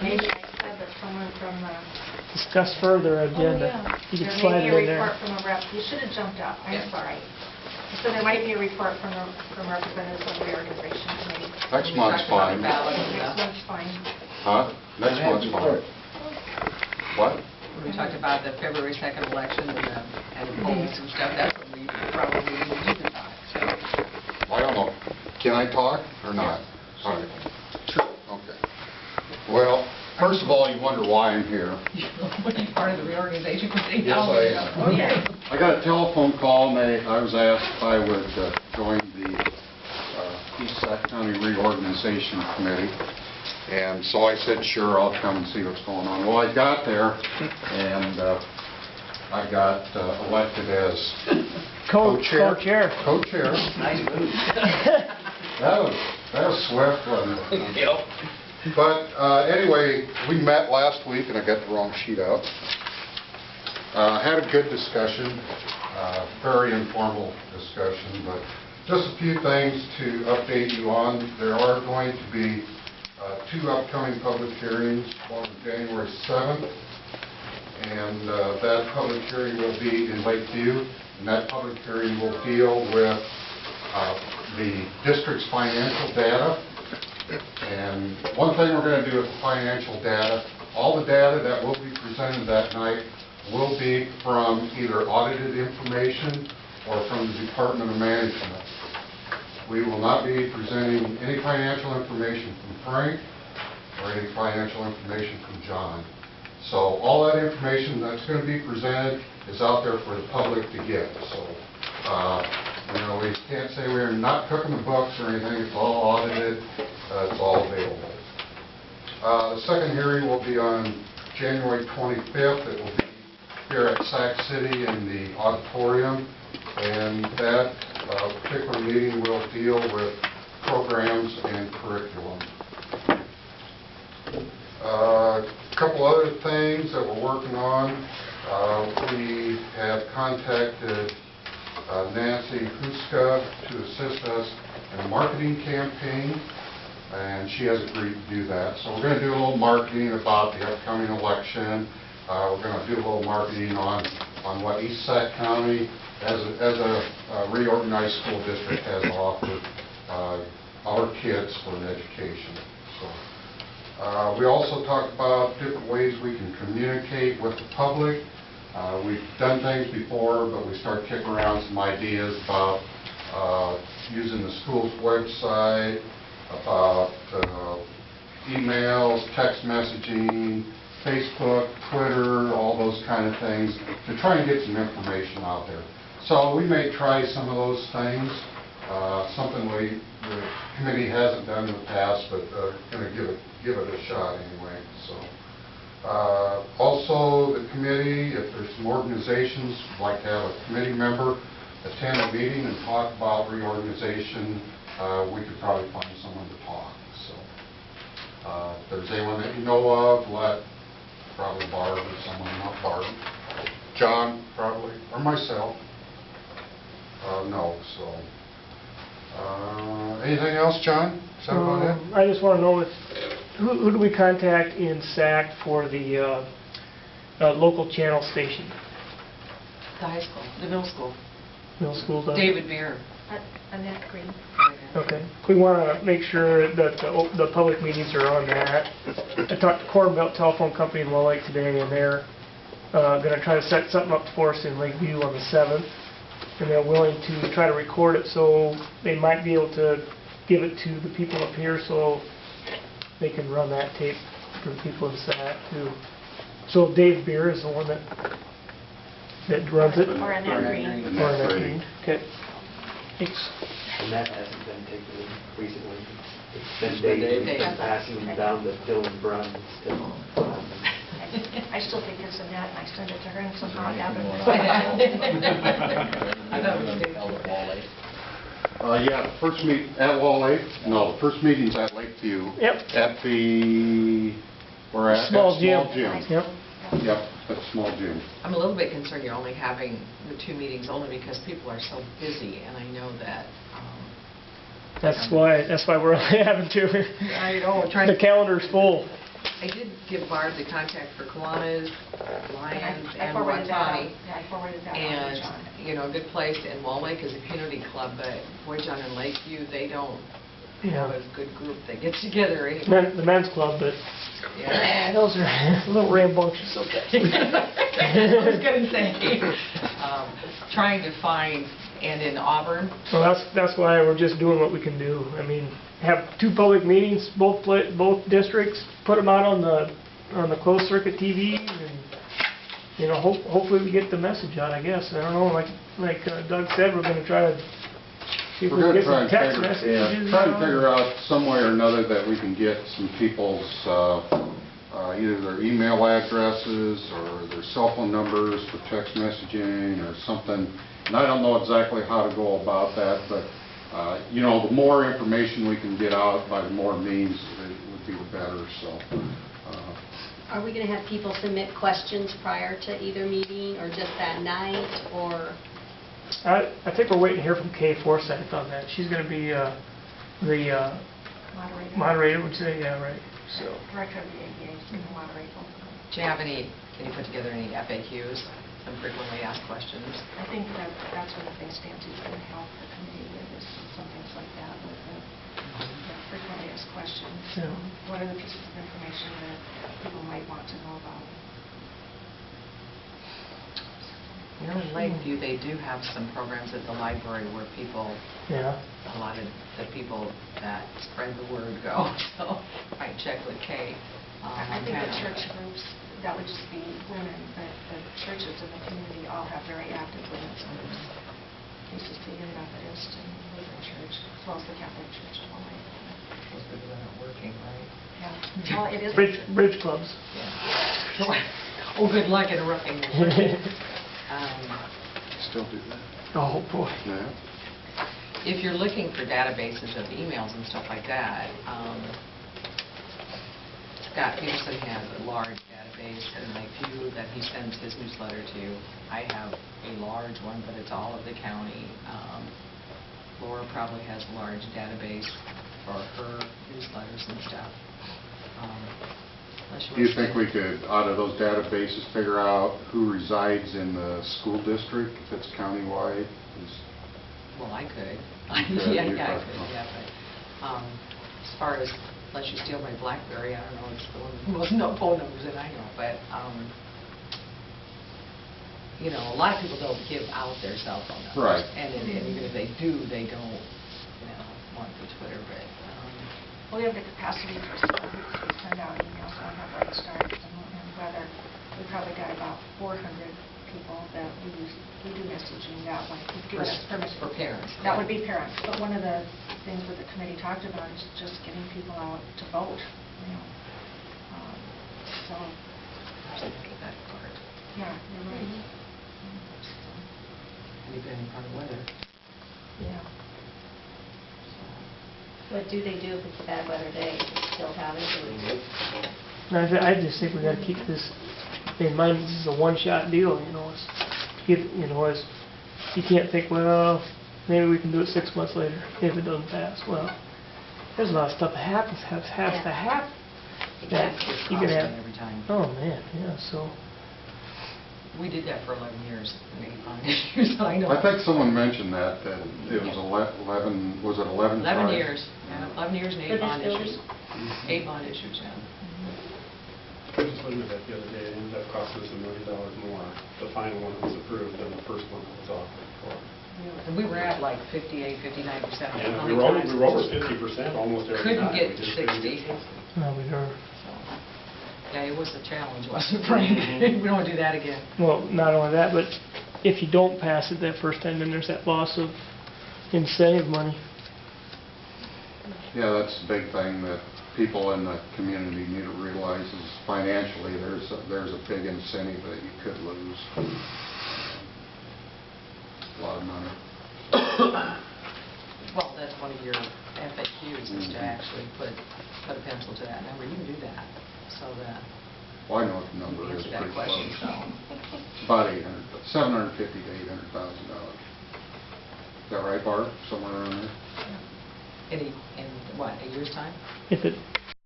Maybe I said that someone from the... Discuss further agenda. Oh, yeah. You can There slide may it be in a report there. from a rep. You should have jumped up. I'm Yeah. sorry. So there might be a report from representatives of the Reorganization Committee. Next month's fine. Next month's fine. Huh? Next month's fine. What? When we talked about the February 2nd election and the polls and stuff, that's what we probably need to talk. So. I don't know. Can I talk or not? Yeah. All right. Okay. Well, first of all, you wonder why I'm here. What are you part of the Reorganization Committee? Yes, I am. Okay. I got a telephone call, and I was asked if I would join the East Sac County Reorganization Committee. And so I said, sure, I'll come and see what's going on. Well, I got there, and I got elected as co-chair. Co-chair. Nice move. That was swift, wasn't it? Yep. But anyway, we met last week, and I got the wrong sheet out. Had a good discussion, very informal discussion, but just a few things to update you on. There are going to be 2 upcoming public hearings, one on January 7th, and that public hearing will be in Lakeview, and that public hearing will deal with the district's financial data. And one thing we're going to do with the financial data, all the data that will be presented that night will be from either audited information or from the Department of Management. We will not be presenting any financial information from Frank or any financial information from John. So all that information that's going to be presented is out there for the public to get. So, you know, we can't say we're not cooking the books or anything. It's all audited. It's all available. The second hearing will be on January 25th. It will be here at Sac City in the auditorium. And that particular meeting will deal with programs and curriculum. A couple other things that we're working on. We have contacted Nancy Huska to assist us in a marketing campaign, and she has agreed to do that. So we're going to do a little marketing about the upcoming election. We're going to do a little marketing on what East Sac County, as a reorganized school district, has offered our kids for an education. So, we also talked about different ways we can communicate with the public. We've done things before, but we start kicking around some ideas about using the school's website, about emails, text messaging, Facebook, Twitter, all those kind of things, to try and get some information out there. So we may try some of those things, something the committee hasn't done in the past, but going to give it a shot anyway. So, also the committee, if there's some organizations who'd like to have a committee member attend a meeting and talk about reorganization, we could probably find someone to talk. So, if there's anyone that you know of, let probably Barb or someone, not Barb, John probably, or myself. No, so. Anything else, John? Is that about it? I just want to know who do we contact in SAC for the local channel station? The high school, the middle school. Middle school does? David Beer. Annette Green. Okay. We want to make sure that the public meetings are on that. I talked to Corn Belt Telephone Company in Wall Lake today, and they're going to try to set something up for us in Lakeview on the 7th. And they're willing to try to record it, so they might be able to give it to the people up here so they can run that tape for the people in SAC too. So Dave Beer is the one that runs it? Or Annette Green. Or Annette Green. Okay. Thanks. And that hasn't been taken recently. It's been Dave passing down the Dylan Brun still. I still think it's Annette, and I send it to her, and somehow I haven't. I thought it was Dave at Wall Lake. Yeah, the first meet at Wall Lake. No, the first meeting's at Lakeview. Yep. At the Small gym. Yep. Yep, at the small gym. I'm a little bit concerned you're only having the 2 meetings only because people are so busy, and I know that. That's why we're only having 2. I know, The calendar's full. I did give Barb the contact for Kiwanis, Lions, I and forwarded that out. Watani. Yeah, I forwarded that on to John. And, you know, a good place, and Wall Lake is a community club, but Boy John and Lakeview, they don't have Yeah. a good group that gets together anymore. The men's club, but those are a little rambunctious sometimes. I was going to say, trying to find, and in Auburn, Well, that's why we're just doing what we can do. I mean, have 2 public meetings, both districts, put them out on the closed circuit TV, and you know, hopefully we get the message out. I guess I don't know. Like Doug said, we're going to try to see if we We're can going get to some text messages. try and figure out some way or another that we can get some people's, either their email addresses or their cell phone numbers for text messaging or something. And I don't know exactly how to go about that, but, you know, the more information we can get out by the more means, it would be the better, so. Are we going to have people submit questions prior to either meeting, or just that night, or? I think we're waiting to hear from Kay Forsyth on that. She's going to be the moderator, would say, yeah, right. So. Director of the AVI is going to moderate both of them. do you have any, can you put together any FAQs, some frequently asked questions? I think that's one of the things Nancy's going to help the committee with, is some things like that, with the frequently asked questions. Yeah. What are the pieces of information that people might want to know about? You know, in Lakeview, they do have some programs at the library where people, Yeah. a lot of the people that spread the word go, so I check with Kay. I think the church groups, that would just be women, but the churches in the community all have very active women's groups. UCC and Methodist and Lutheran Church, as well as the Catholic Church of Hawaii. Those people that aren't working, right? Yeah. Well, it is. Bridge clubs. Yeah. Oh, good luck interrupting me. Still do that? Oh, boy. Yeah. If you're looking for databases of emails and stuff like that, Scott Peterson has a large database in Lakeview that he sends his newsletter to. I have a large one, but it's all of the county. Laura probably has a large database for her newsletters and stuff. Do you think we could, out of those databases, figure out who resides in the school district, if it's countywide? Well, I could. You could, Yeah, you I could. could, yeah, but as far as, unless you steal my BlackBerry, I don't know, it's the one with the most no phone numbers that I know, but, you know, a lot of people don't give out their cell phone numbers. Right. And even if they do, they don't, you know, want for Twitter, but, Well, we have the capacity for students to send out emails on how Bright Stars and weather. We probably got about 400 people that we do messaging that way. Who've given us permission. for parents. That would be parents. But one of the things that the committee talked about is just getting people out to vote, you know. So, I should think of that part. yeah, you're right. Depending on the weather. Yeah. What do they do if it's a bad weather day? Still have it? I just think we got to keep this in mind. This is a one-shot deal, you know. You can't think, well, maybe we can do it 6 months later if it doesn't pass. Well, there's a lot of stuff that has to happen. That you can have Every time. Oh man, yeah. So We did that for 11 years, and 8 bond issues, I know. I think someone mentioned that it was 11, was it 11 11 tries? years, yeah, 11 years and For 8 this bond building? issues. 8 bond issues, yeah. I just looked at that the other day, it ended up costing us $1 million more, the final one that was approved than the first one that was offered for. And we were at like 58, 59%. Yeah, we were over 50% almost every Couldn't time. get We just 60. couldn't get 60. no, we are. So, yeah, it was a challenge, wasn't it, Frank? We don't want to do that again. Well, not only that, but if you don't pass it that first time, then there's that loss of incentive money. Yeah, that's the big thing that people in the community need to realize is financially there's a big incentive that you could lose. A lot of money. Well, that's one of your FAQs is to actually put a pencil to that number. You can do that, so that Well, I know what the you number can is answer that pretty question, close. so. About $750,000 to $800,000. Is that right, Bart? Somewhere around there? In what, a year's time? If it